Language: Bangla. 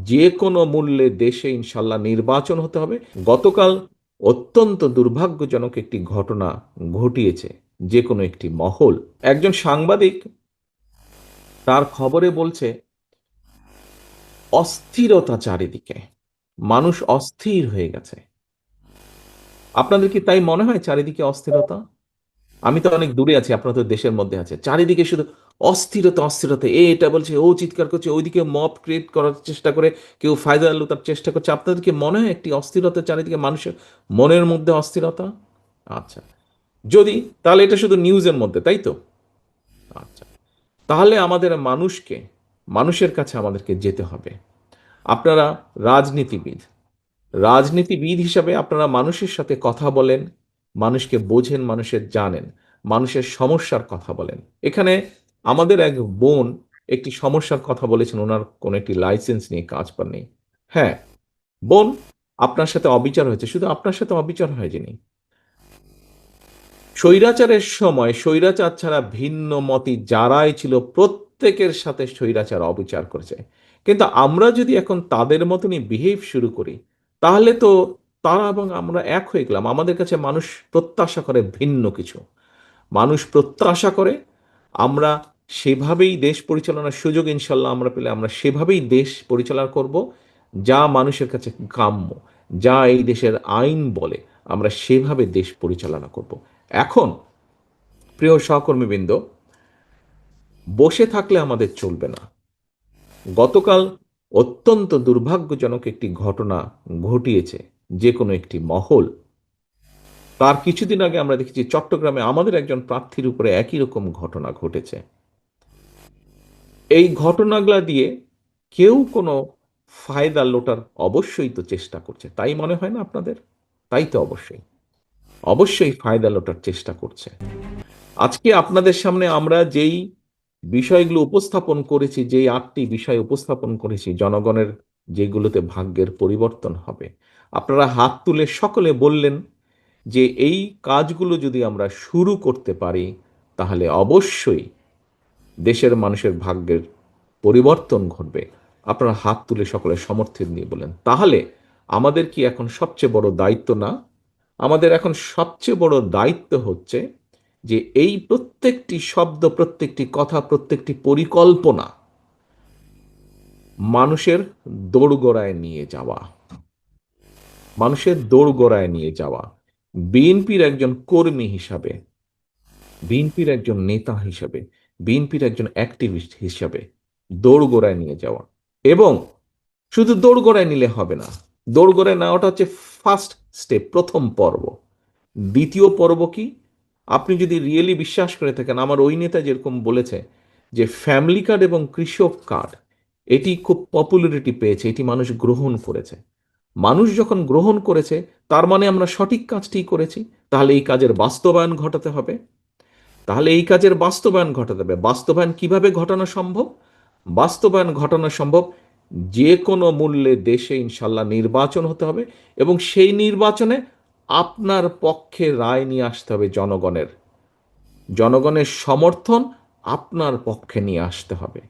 যে কোনো মূল্যে দেশে ইনশাল্লাহ নির্বাচন হতে হবে। গতকাল অত্যন্ত দুর্ভাগ্যজনক একটি ঘটনা ঘটিয়েছে যে কোনো একটি মহল। একজন সাংবাদিক তার খবরে বলছে অস্থিরতা চারিদিকে, মানুষ অস্থির হয়ে গেছে। আপনাদের কি তাই মনে হয় চারিদিকে অস্থিরতা? আমি তো অনেক দূরে আছি, আপনার তো দেশের মধ্যে আছে, চারিদিকে শুধু অস্থিরতা অস্থিরতা, এটা বলছে, ও চিৎকার করছে, ওইদিকে মব ক্রিয়েট করার চেষ্টা করে, কেউ ফায়দা লুটার চেষ্টা করছে। আপনাদের কি মনে হয় একটি অস্থিরতা চারিদিকে, মানুষের মনের মধ্যে অস্থিরতা? আচ্ছা, যদি তাহলে এটা শুধু নিউজের মধ্যে, তাই তো? আচ্ছা, তাহলে আমাদের মানুষের কাছে আমাদেরকে যেতে হবে। আপনারা রাজনীতিবিদ, রাজনীতিবিদ হিসাবে আপনারা মানুষের সাথে কথা বলেন, মানুষকে বোঝেন, মানুষের জানেন, মানুষের সমস্যার কথা বলেন। এখানে আমাদের এক বোন একটি সমস্যার কথা বলেছেন, ওনার কোনো একটি লাইসেন্স নিয়ে কাজ পাননি। হ্যাঁ বোন, আপনার সাথে অবিচার হয়েছে, শুধু আপনার সাথে অবিচার হয়নি, স্বৈরাচারের সময় স্বৈরাচার ছাড়া ভিন্ন মতি যারাই ছিল প্রত্যেকের সাথে স্বৈরাচার অবিচার করেছে। কিন্তু আমরা যদি এখন তাদের মতনই বিহেভ শুরু করি, তাহলে তো তারা এবং আমরা এক হয়ে গেলাম। আমাদের কাছে মানুষ প্রত্যাশা করে ভিন্ন কিছু। মানুষ প্রত্যাশা করে আমরা সেভাবেই দেশ পরিচালনার সুযোগ ইনশাল্লাহ আমরা পেলে আমরা সেভাবেই দেশ পরিচালনা করব, যা মানুষের কাছে কাম্য, যা এই দেশের আইন বলে, আমরা সেভাবে দেশ পরিচালনা করব। এখন প্রিয় সহকর্মীবৃন্দ, বসে থাকলে আমাদের চলবে না। গতকাল অত্যন্ত দুর্ভাগ্যজনক একটি ঘটনা ঘটিয়েছে যে কোনো একটি মহল। তার কিছুদিন আগে আমরা দেখেছি চট্টগ্রামে আমাদের একজন প্রার্থীর উপরে একই রকম ঘটনা ঘটেছে। এই ঘটনাগুলা দিয়ে কেউ কোনো ফায়দা লোটার অবশ্যই তো চেষ্টা করছে, তাই মনে হয় না আপনাদের? তাই তো অবশ্যই, অবশ্যই ফায়দা লোটার চেষ্টা করছে। আজকে আপনাদের সামনে আমরা যেই বিষয়গুলো উপস্থাপন করেছি, যেই 8টি বিষয় উপস্থাপন করেছি, জনগণের যেগুলোতে ভাগ্যের পরিবর্তন হবে, আপনারা হাত তুলে সকলে বললেন যে এই কাজগুলো যদি আমরা শুরু করতে পারি, তাহলে অবশ্যই দেশের মানুষের ভাগ্যের পরিবর্তন ঘটবে। আপনারা হাত তুলে সকলে সমর্থন দিয়ে বলেন, তাহলে আমাদের কি এখন সবচেয়ে বড় দায়িত্ব না? আমাদের এখন সবচেয়ে বড় দায়িত্ব হচ্ছে যে এই প্রত্যেকটি শব্দ, প্রত্যেকটি কথা, প্রত্যেকটি পরিকল্পনা মানুষের দোরগোড়ায় নিয়ে যাওয়া, মানুষের দোরগোড়ায় নিয়ে যাওয়া। বিএনপির একজন কর্মী হিসাবে, বিএনপির একজন নেতা হিসাবে, বিএনপির একজন অ্যাক্টিভিস্ট হিসাবে দোরগোড়ায় নিয়ে যাওয়া। এবং শুধু দোরগোড়ায় নিলে হবে না, দোরগোড়ায় নেওয়াটা হচ্ছে ফার্স্ট স্টেপ, প্রথম পর্ব। দ্বিতীয় পর্ব কি? আপনি যদি রিয়েলি বিশ্বাস করে থাকেন, আমার ওই নেতা যেরকম বলেছে যে ফ্যামিলি কার্ড এবং কৃষক কার্ড এটি খুব পপুলারিটি পেয়েছে, এটি মানুষ গ্রহণ করেছে। মানুষ যখন গ্রহণ করেছে, তার মানে আমরা সঠিক কাজটি করেছি। তাহলে এই কাজের বাস্তবায়ন ঘটাতে হবে। তাহলে এই কাজের বাস্তবায়ন ঘটাতে হবে। বাস্তবায়ন কিভাবে ঘটানো সম্ভব? বাস্তবায়ন ঘটানো সম্ভব যে কোনো মূল্যে দেশে ইনশাল্লাহ নির্বাচন হতে হবে, এবং সেই নির্বাচনে আপনার পক্ষে রায় নিয়ে আসতে হবে জনগণের। জনগণের সমর্থন আপনার পক্ষে নিয়ে আসতে হবে।